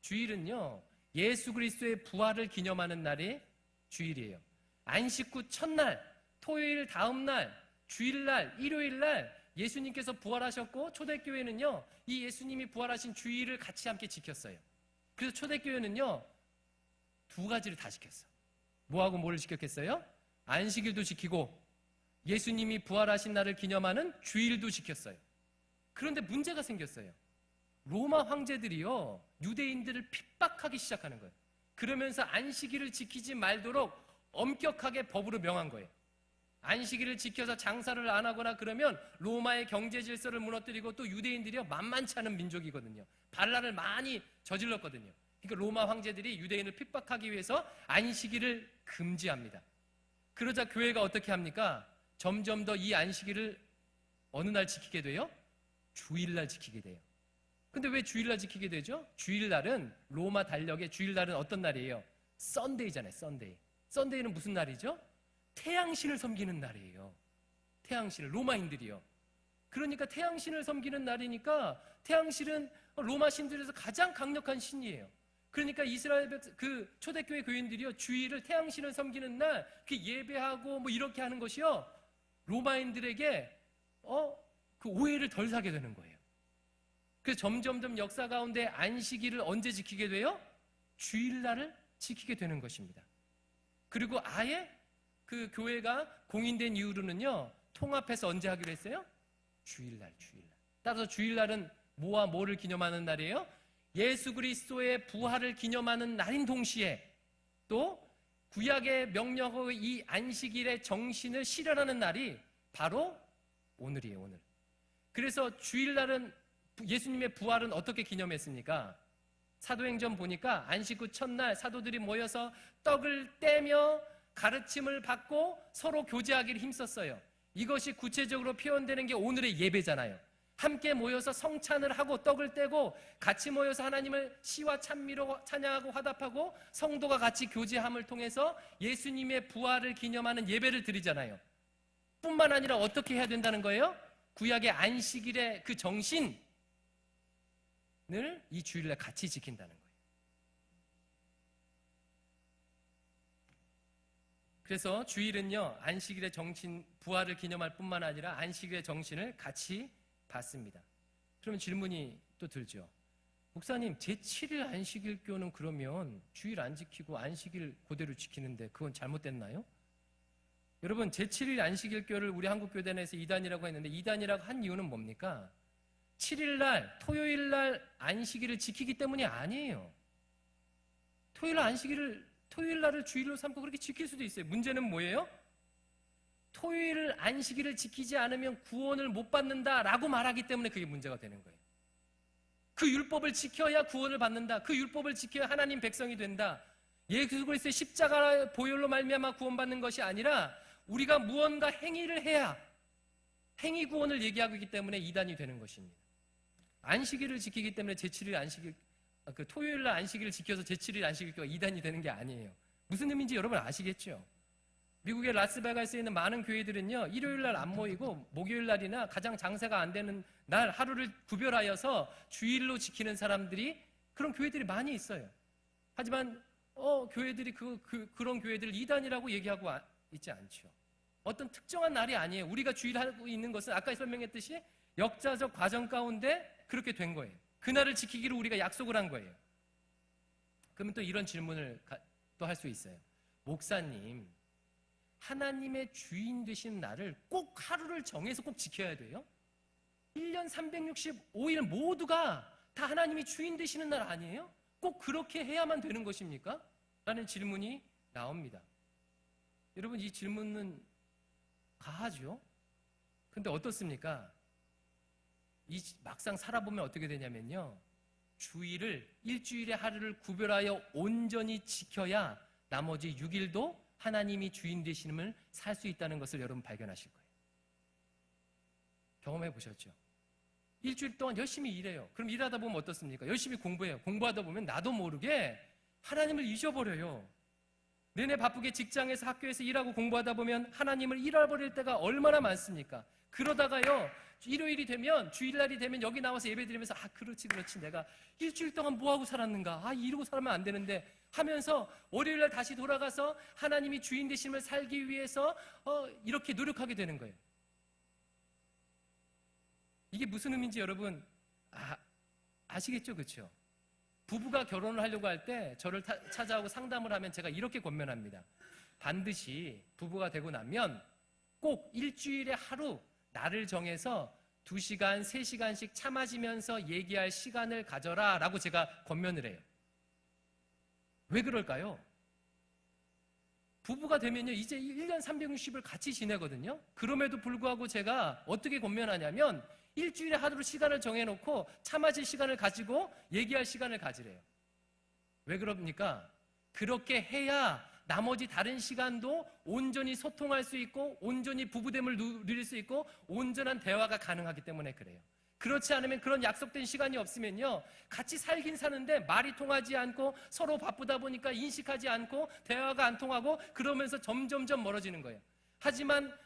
주일은요, 예수 그리스도의 부활을 기념하는 날이 주일이에요. 안식 후 첫날, 토요일 다음 날, 주일날, 일요일날 예수님께서 부활하셨고 초대교회는요, 이 예수님이 부활하신 주일을 같이 함께 지켰어요. 그래서 초대교회는요, 두 가지를 다 지켰어요. 뭐하고 뭐를 지켰겠어요? 안식일도 지키고 예수님이 부활하신 날을 기념하는 주일도 지켰어요. 그런데 문제가 생겼어요. 로마 황제들이요, 유대인들을 핍박하기 시작하는 거예요. 그러면서 안식일을 지키지 말도록 엄격하게 법으로 명한 거예요. 안식일을 지켜서 장사를 안 하거나 그러면 로마의 경제 질서를 무너뜨리고, 또 유대인들이요, 만만치 않은 민족이거든요. 반란을 많이 저질렀거든요. 그러니까 로마 황제들이 유대인을 핍박하기 위해서 안식일을 금지합니다. 그러자 교회가 어떻게 합니까? 점점 더 이 안식일을 어느 날 지키게 돼요? 주일날 지키게 돼요. 근데 왜 주일날 지키게 되죠? 주일날은, 로마 달력의 주일날은 어떤 날이에요? 썬데이잖아요. 썬데이. 썬데이는 무슨 날이죠? 태양신을 섬기는 날이에요. 태양신을, 로마인들이요. 그러니까 태양신을 섬기는 날이니까, 태양신은 로마 신들에서 가장 강력한 신이에요. 그러니까 이스라엘 그 초대교회 교인들이요, 주일을, 태양신을 섬기는 날 그 예배하고 뭐 이렇게 하는 것이요, 로마인들에게 그 오해를 덜 사게 되는 거예요. 그래서 점점점 역사 가운데 안식일을 언제 지키게 돼요? 주일날을 지키게 되는 것입니다. 그리고 아예 그 교회가 공인된 이후로는요, 통합해서 언제 하기로 했어요? 주일날. 따라서 주일날은 뭐와 뭐를 기념하는 날이에요? 예수 그리스도의 부활을 기념하는 날인 동시에 또 구약의 명령하고 이 안식일의 정신을 실현하는 날이 바로 오늘이에요. 오늘. 그래서 주일날은, 예수님의 부활은 어떻게 기념했습니까? 사도행전 보니까 안식 후 첫날 사도들이 모여서 떡을 떼며 가르침을 받고 서로 교제하기를 힘썼어요. 이것이 구체적으로 표현되는 게 오늘의 예배잖아요. 함께 모여서 성찬을 하고 떡을 떼고 같이 모여서 하나님을 시와 찬미로 찬양하고 화답하고 성도가 같이 교제함을 통해서 예수님의 부활을 기념하는 예배를 드리잖아요. 뿐만 아니라 어떻게 해야 된다는 거예요? 구약의 안식일의 그 정신을 이 주일날 같이 지킨다는 거예요. 그래서 주일은요, 안식일의 정신, 부활을 기념할 뿐만 아니라 안식일의 정신을 같이 받습니다. 그러면 질문이 또 들죠. 목사님, 제7일 안식일교는 그러면 주일 안 지키고 안식일 그대로 지키는데 그건 잘못됐나요? 여러분, 제7일 안식일교를 우리 한국교단에서 이단이라고 했는데 이단이라고 한 이유는 뭡니까? 7일날, 토요일날 안식일을 지키기 때문이 아니에요. 토요일날을 주일로 삼고 그렇게 지킬 수도 있어요. 문제는 뭐예요? 토요일 안식일을 지키지 않으면 구원을 못 받는다라고 말하기 때문에 그게 문제가 되는 거예요. 그 율법을 지켜야 구원을 받는다. 그 율법을 지켜야 하나님 백성이 된다. 예수 그리스도의 십자가 보혈로 말미암아 구원받는 것이 아니라 우리가 무언가 행위를 해야 행위 구원을 얘기하고 있기 때문에 이단이 되는 것입니다. 안식일을 지키기 때문에 제7일 안식일, 그 토요일날 안식일을 지켜서 제7일 안식일교가 이단이 되는 게 아니에요. 무슨 의미인지 여러분 아시겠죠? 미국의 라스베가스에 있는 많은 교회들은요, 일요일날 안 모이고 목요일날이나 가장 장사가 안 되는 날 하루를 구별하여서 주일로 지키는 사람들이, 그런 교회들이 많이 있어요. 하지만 교회들이 그런 교회들을 이단이라고 얘기하고 있지 않죠. 어떤 특정한 날이 아니에요. 우리가 주일하고 있는 것은 아까 설명했듯이 역사적 과정 가운데 그렇게 된 거예요. 그날을 지키기로 우리가 약속을 한 거예요. 그러면 또 이런 질문을 또 할 수 있어요. 목사님, 하나님의 주인 되신 날을 꼭 하루를 정해서 꼭 지켜야 돼요? 1년 365일 모두가 다 하나님이 주인 되시는 날 아니에요? 꼭 그렇게 해야만 되는 것입니까? 라는 질문이 나옵니다. 여러분, 이 질문은 가하죠? 근데 어떻습니까? 막상 살아보면 어떻게 되냐면요, 주일을, 일주일의 하루를 구별하여 온전히 지켜야 나머지 6일도 하나님이 주인 되심을 살 수 있다는 것을 여러분 발견하실 거예요. 경험해 보셨죠? 일주일 동안 열심히 일해요. 그럼 일하다 보면 어떻습니까? 열심히 공부해요. 공부하다 보면 나도 모르게 하나님을 잊어버려요. 내내 바쁘게 직장에서 학교에서 일하고 공부하다 보면 하나님을 잃어버릴 때가 얼마나 많습니까? 그러다가요, 일요일이 되면, 주일날이 되면 여기 나와서 예배 드리면서 그렇지 내가 일주일 동안 뭐하고 살았는가, 이러고 살면 안 되는데 하면서 월요일날 다시 돌아가서 하나님이 주인 되심을 살기 위해서 이렇게 노력하게 되는 거예요. 이게 무슨 의미인지 여러분 아시겠죠? 그렇죠? 부부가 결혼을 하려고 할 때 저를 찾아오고 상담을 하면 제가 이렇게 권면합니다. 반드시 부부가 되고 나면 꼭 일주일에 하루 날을 정해서 2시간, 3시간씩 차 마시면서 얘기할 시간을 가져라 라고 제가 권면을 해요. 왜 그럴까요? 부부가 되면요, 이제 1년 360을 같이 지내거든요. 그럼에도 불구하고 제가 어떻게 권면하냐면 일주일에 하루로 시간을 정해놓고 차 마실 시간을 가지고 얘기할 시간을 가지래요. 왜 그럽니까? 그렇게 해야 나머지 다른 시간도 온전히 소통할 수 있고 온전히 부부됨을 누릴 수 있고 온전한 대화가 가능하기 때문에 그래요. 그렇지 않으면, 그런 약속된 시간이 없으면요, 같이 살긴 사는데 말이 통하지 않고 서로 바쁘다 보니까 인식하지 않고 대화가 안 통하고 그러면서 점점점 멀어지는 거예요. 하지만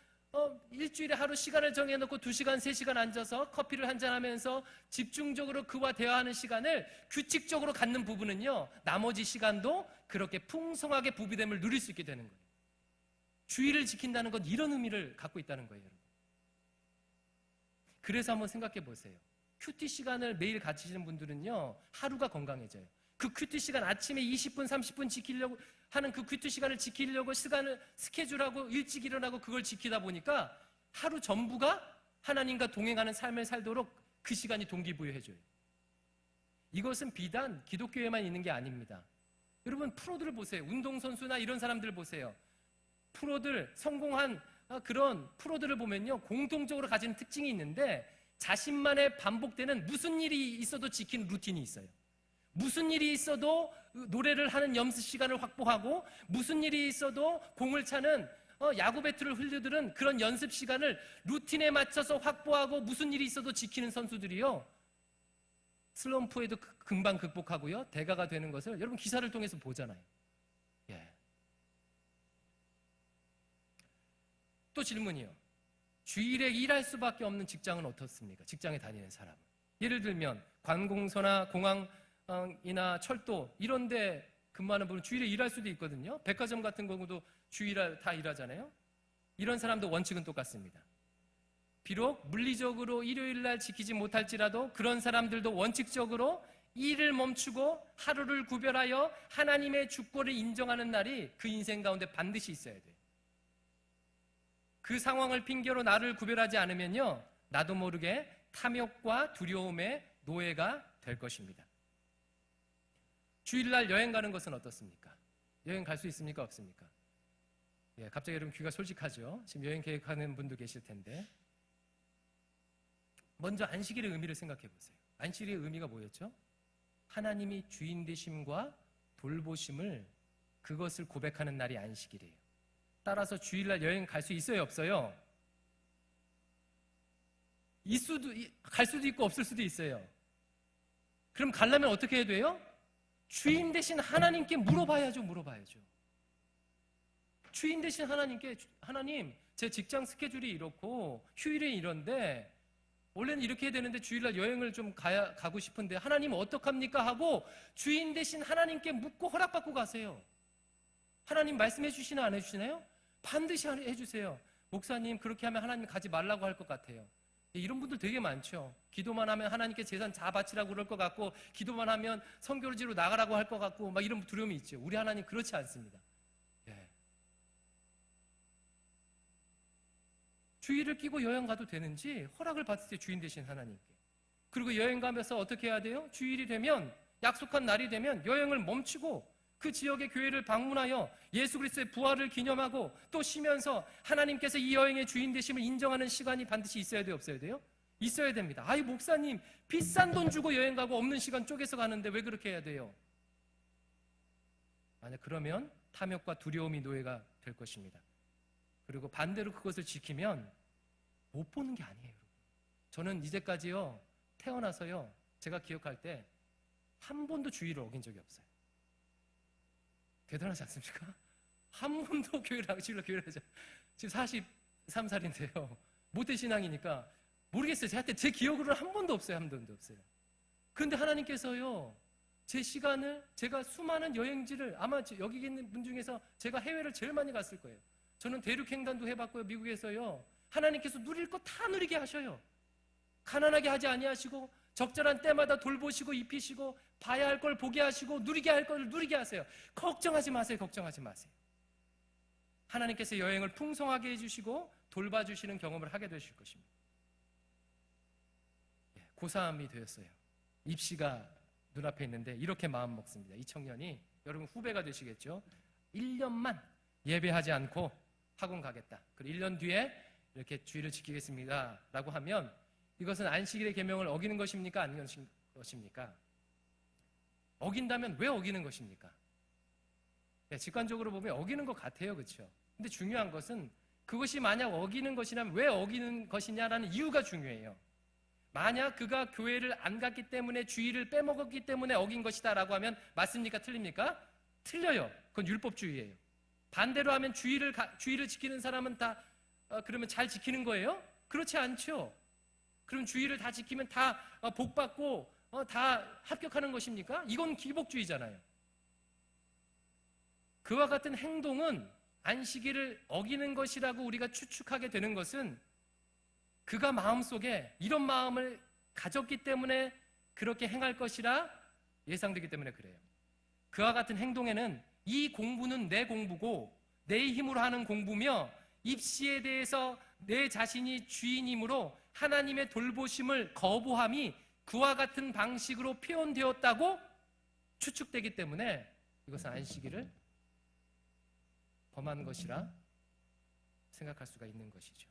일주일에 하루 시간을 정해놓고 2시간, 3시간 앉아서 커피를 한잔하면서 집중적으로 그와 대화하는 시간을 규칙적으로 갖는 부부는요, 나머지 시간도 그렇게 풍성하게 부부됨을 누릴 수 있게 되는 거예요. 주의를 지킨다는 건 이런 의미를 갖고 있다는 거예요, 여러분. 그래서 한번 생각해 보세요. 큐티 시간을 매일 가지시는 분들은요, 하루가 건강해져요. 그 큐티 시간, 아침에 20분, 30분 지키려고 하는 그 큐티 시간을 지키려고 시간을 스케줄하고 일찍 일어나고 그걸 지키다 보니까 하루 전부가 하나님과 동행하는 삶을 살도록 그 시간이 동기부여해줘요. 이것은 비단 기독교에만 있는 게 아닙니다. 여러분, 프로들을 보세요. 운동선수나 이런 사람들 보세요. 프로들, 성공한 그런 프로들을 보면요, 공통적으로 가진 특징이 있는데 자신만의 반복되는 무슨 일이 있어도 지키는 루틴이 있어요. 무슨 일이 있어도 노래를 하는 연습 시간을 확보하고 무슨 일이 있어도 공을 차는 야구 배트를 흘려들은 그런 연습 시간을 루틴에 맞춰서 확보하고 무슨 일이 있어도 지키는 선수들이요, 슬럼프에도 금방 극복하고요, 대가가 되는 것을 여러분 기사를 통해서 보잖아요. 예. 또 질문이요. 주일에 일할 수밖에 없는 직장은 어떻습니까? 직장에 다니는 사람은. 예를 들면 관공서나 공항이나 철도 이런 데 근무하는 분은 주일에 일할 수도 있거든요. 백화점 같은 경우도 주일에 다 일하잖아요. 이런 사람도 원칙은 똑같습니다. 비록 물리적으로 일요일 날 지키지 못할지라도 그런 사람들도 원칙적으로 일을 멈추고 하루를 구별하여 하나님의 주권을 인정하는 날이 그 인생 가운데 반드시 있어야 돼요. 그 상황을 핑계로 나를 구별하지 않으면요, 나도 모르게 탐욕과 두려움의 노예가 될 것입니다. 주일날 여행 가는 것은 어떻습니까? 여행 갈 수 있습니까? 없습니까? 예, 갑자기 여러분 귀가 솔직하죠? 지금 여행 계획하는 분도 계실 텐데. 먼저 안식일의 의미를 생각해 보세요. 안식일의 의미가 뭐였죠? 하나님이 주인 되심과 돌보심을, 그것을 고백하는 날이 안식일이에요. 따라서 주일날 여행 갈 수 있어요, 없어요? 갈 수도 있고 없을 수도 있어요. 그럼 가려면 어떻게 해야 돼요? 주인 되신 하나님께 물어봐야죠. 주인 되신 하나님께, 하나님, 제 직장 스케줄이 이렇고 휴일에 이런데 원래는 이렇게 해야 되는데 주일날 여행을 좀 가고 싶은데 하나님 어떡합니까? 하고 주인 되신 하나님께 묻고 허락받고 가세요. 하나님 말씀해 주시나 안 해주시나요? 반드시 해주세요. 목사님, 그렇게 하면 하나님 가지 말라고 할 것 같아요. 이런 분들 되게 많죠. 기도만 하면 하나님께 재산 다 바치라고 그럴 것 같고, 기도만 하면 선교지로 나가라고 할 것 같고, 막 이런 두려움이 있죠. 우리 하나님 그렇지 않습니다. 예. 주일을 끼고 여행 가도 되는지 허락을 받으세요, 주인 되신 하나님께. 그리고 여행 가면서 어떻게 해야 돼요? 주일이 되면, 약속한 날이 되면 여행을 멈추고 그 지역의 교회를 방문하여 예수 그리스도의 부활을 기념하고 또 쉬면서 하나님께서 이 여행의 주인 되심을 인정하는 시간이 반드시 있어야 돼요, 없어야 돼요? 있어야 됩니다. 아이, 목사님, 비싼 돈 주고 여행 가고 없는 시간 쪼개서 가는데 왜 그렇게 해야 돼요? 만약 그러면 탐욕과 두려움이 노예가 될 것입니다. 그리고 반대로 그것을 지키면 못 보는 게 아니에요. 저는 이제까지요, 태어나서요, 제가 기억할 때 한 번도 주일을 어긴 적이 없어요. 대단하지 않습니까? 한 번도 주일로 교회를 하죠. 지금 43살인데요. 모태신앙이니까 모르겠어요. 제 기억으로는 한 번도 없어요. 한 번도 없어요. 그런데 하나님께서요, 제 시간을, 제가 수많은 여행지를, 아마 여기 있는 분 중에서 제가 해외를 제일 많이 갔을 거예요. 저는 대륙횡단도 해봤고요. 미국에서요, 하나님께서 누릴 거 다 누리게 하셔요. 가난하게 하지 아니하시고 적절한 때마다 돌보시고 입히시고 봐야 할 걸 보게 하시고 누리게 할 걸 누리게 하세요. 걱정하지 마세요. 걱정하지 마세요. 하나님께서 여행을 풍성하게 해주시고 돌봐주시는 경험을 하게 되실 것입니다. 고3이 되었어요. 입시가 눈앞에 있는데 이렇게 마음 먹습니다. 이 청년이, 여러분 후배가 되시겠죠? 1년만 예배하지 않고 학원 가겠다. 그리고 1년 뒤에 이렇게 주일을 지키겠습니다 라고 하면, 이것은 안식일의 계명을 어기는 것입니까? 아닌 것입니까? 어긴다면 왜 어기는 것입니까? 네, 직관적으로 보면 어기는 것 같아요. 그렇죠? 근데 중요한 것은 그것이 만약 어기는 것이라면 왜 어기는 것이냐라는 이유가 중요해요. 만약 그가 교회를 안 갔기 때문에, 주일을 빼먹었기 때문에 어긴 것이다라고 하면 맞습니까? 틀립니까? 틀려요. 그건 율법주의예요. 반대로 하면 주일을 지키는 사람은 다 그러면 잘 지키는 거예요? 그렇지 않죠. 그럼 주일을 다 지키면 다 복받고 다 합격하는 것입니까? 이건 기복주의잖아요. 그와 같은 행동은 안식일을 어기는 것이라고 우리가 추측하게 되는 것은 그가 마음속에 이런 마음을 가졌기 때문에 그렇게 행할 것이라 예상되기 때문에 그래요. 그와 같은 행동에는 이 공부는 내 공부고 내 힘으로 하는 공부며 입시에 대해서 내 자신이 주인이므로 하나님의 돌보심을 거부함이 그와 같은 방식으로 표현되었다고 추측되기 때문에 이것은 안식일을 범한 것이라 생각할 수가 있는 것이죠.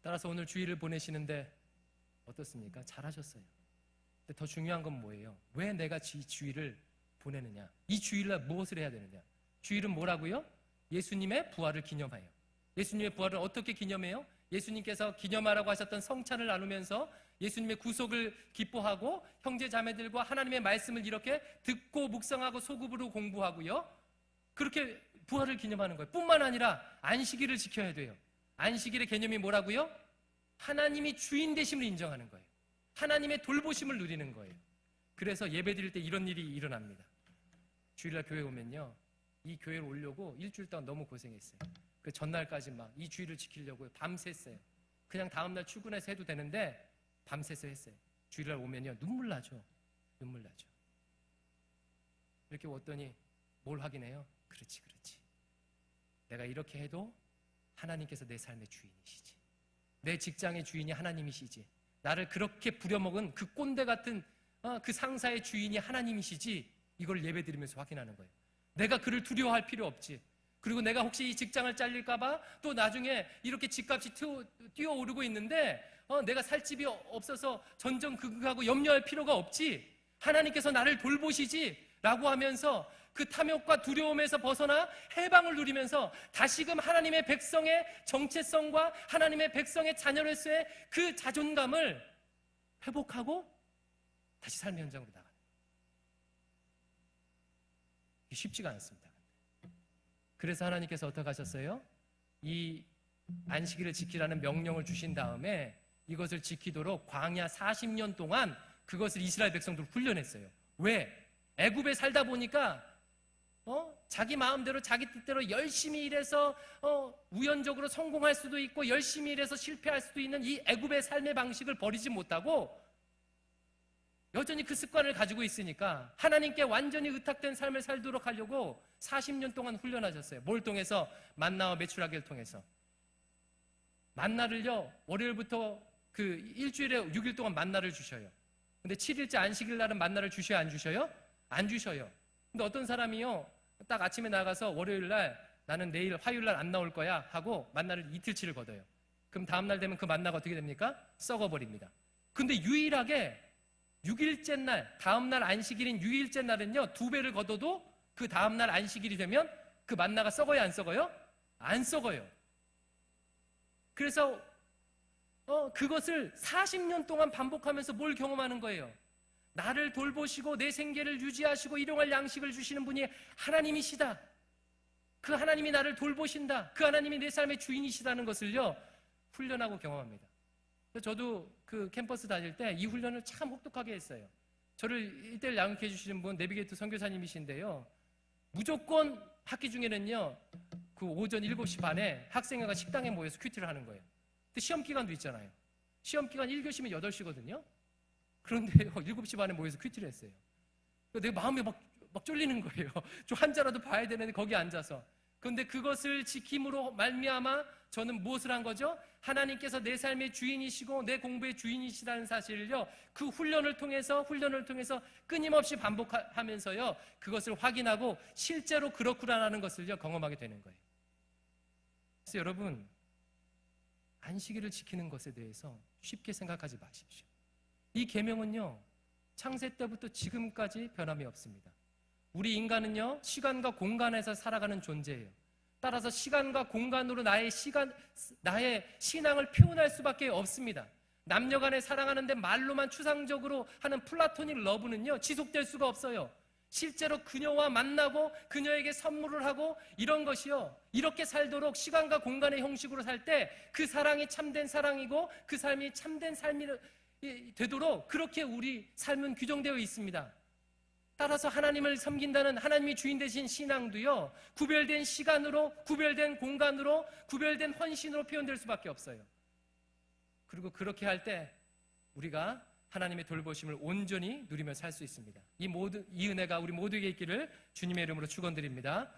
따라서 오늘 주일을 보내시는데 어떻습니까? 잘하셨어요. 근데 더 중요한 건 뭐예요? 왜 내가 주일을 보내느냐? 이 주일날 무엇을 해야 되느냐? 주일은 뭐라고요? 예수님의 부활을 기념하여. 예수님의 부활을 어떻게 기념해요? 예수님께서 기념하라고 하셨던 성찬을 나누면서 예수님의 구속을 기뻐하고 형제 자매들과 하나님의 말씀을 이렇게 듣고 묵상하고 소급으로 공부하고요. 그렇게 부활을 기념하는 거예요. 뿐만 아니라 안식일을 지켜야 돼요. 안식일의 개념이 뭐라고요? 하나님이 주인 되심을 인정하는 거예요. 하나님의 돌보심을 누리는 거예요. 그래서 예배 드릴 때 이런 일이 일어납니다. 주일날 교회 오면요, 이 교회를 오려고 일주일 동안 너무 고생했어요. 그 전날까지 막 이 주일을 지키려고 밤샜어요. 그냥 다음날 출근해서 해도 되는데 밤새서 했어요. 주일날 오면요, 눈물 나죠. 이렇게 왔더니 뭘 확인해요? 그렇지. 내가 이렇게 해도 하나님께서 내 삶의 주인이시지. 내 직장의 주인이 하나님이시지. 나를 그렇게 부려먹은 그 꼰대 같은 그 상사의 주인이 하나님이시지. 이걸 예배드리면서 확인하는 거예요. 내가 그를 두려워할 필요 없지. 그리고 내가 혹시 이 직장을 잘릴까봐 또 나중에 이렇게 집값이 뛰어오르고 있는데 내가 살 집이 없어서 전전긍긍하고 염려할 필요가 없지. 하나님께서 나를 돌보시지 라고 하면서 그 탐욕과 두려움에서 벗어나 해방을 누리면서 다시금 하나님의 백성의 정체성과 하나님의 백성의 자녀로서의 그 자존감을 회복하고 다시 삶의 현장으로 나가는 거예요. 이게 쉽지가 않습니다. 그래서 하나님께서 어떻게 하셨어요? 이 안식일을 지키라는 명령을 주신 다음에 이것을 지키도록 광야 40년 동안 그것을 이스라엘 백성들 훈련했어요. 왜? 애굽에 살다 보니까 자기 마음대로 자기 뜻대로 열심히 일해서 우연적으로 성공할 수도 있고 열심히 일해서 실패할 수도 있는 이 애굽의 삶의 방식을 버리지 못하고 여전히 그 습관을 가지고 있으니까 하나님께 완전히 의탁된 삶을 살도록 하려고 40년 동안 훈련하셨어요. 뭘 통해서? 만나와 메추라기를 통해서. 만나를요, 월요일부터 그 일주일에 6일 동안 만나를 주셔요. 근데 7일째 안식일 날은 만나를 주셔요, 안 주셔요? 안 주셔요. 근데 어떤 사람이요, 딱 아침에 나가서 월요일 날 나는 내일 화요일 날 안 나올 거야 하고 만나를 이틀치를 걷어요. 그럼 다음 날 되면 그 만나가 어떻게 됩니까? 썩어버립니다. 근데 유일하게 6일째 날, 다음 날 안식일인 6일째 날은요, 2배를 걷어도 그 다음 날 안식일이 되면 그 만나가 썩어요, 안 썩어요? 안 썩어요. 그래서 그것을 40년 동안 반복하면서 뭘 경험하는 거예요? 나를 돌보시고 내 생계를 유지하시고 일용할 양식을 주시는 분이 하나님이시다. 그 하나님이 나를 돌보신다. 그 하나님이 내 삶의 주인이시다는 것을요, 훈련하고 경험합니다. 저도 그 캠퍼스 다닐 때 이 훈련을 참 혹독하게 했어요. 저를 1:1 양육해 주시는 분 내비게이터 선교사님이신데요, 무조건 학기 중에는요, 그 오전 7시 반에 학생회가 식당에 모여서 큐티를 하는 거예요. 근데 시험 기간도 있잖아요. 시험 기간 1교시면 8시거든요. 그런데 7시 반에 모여서 큐티를 했어요. 내 마음이 막 쫄리는 거예요. 좀 한자라도 봐야 되는데 거기 앉아서. 그런데 그것을 지킴으로 말미암아 저는 무엇을 한 거죠? 하나님께서 내 삶의 주인이시고 내 공부의 주인이시라는 사실을요, 그 훈련을 통해서 끊임없이 반복하면서요, 그것을 확인하고 실제로 그렇구나라는 것을요, 경험하게 되는 거예요. 그래서 여러분, 안식일을 지키는 것에 대해서 쉽게 생각하지 마십시오. 이 계명은요, 창세 때부터 지금까지 변함이 없습니다. 우리 인간은요, 시간과 공간에서 살아가는 존재예요. 따라서 시간과 공간으로 나의 신앙을 표현할 수밖에 없습니다. 남녀간에 사랑하는데 말로만 추상적으로 하는 플라토닉 러브는요, 지속될 수가 없어요. 실제로 그녀와 만나고 그녀에게 선물을 하고 이런 것이요, 이렇게 살도록 시간과 공간의 형식으로 살 때 그 사랑이 참된 사랑이고 그 삶이 참된 삶이 되도록 그렇게 우리 삶은 규정되어 있습니다. 따라서 하나님을 섬긴다는 하나님이 주인 되신 신앙도요, 구별된 시간으로, 구별된 공간으로, 구별된 헌신으로 표현될 수밖에 없어요. 그리고 그렇게 할 때 우리가 하나님의 돌보심을 온전히 누리며 살 수 있습니다. 이 은혜가 우리 모두에게 있기를 주님의 이름으로 축원드립니다.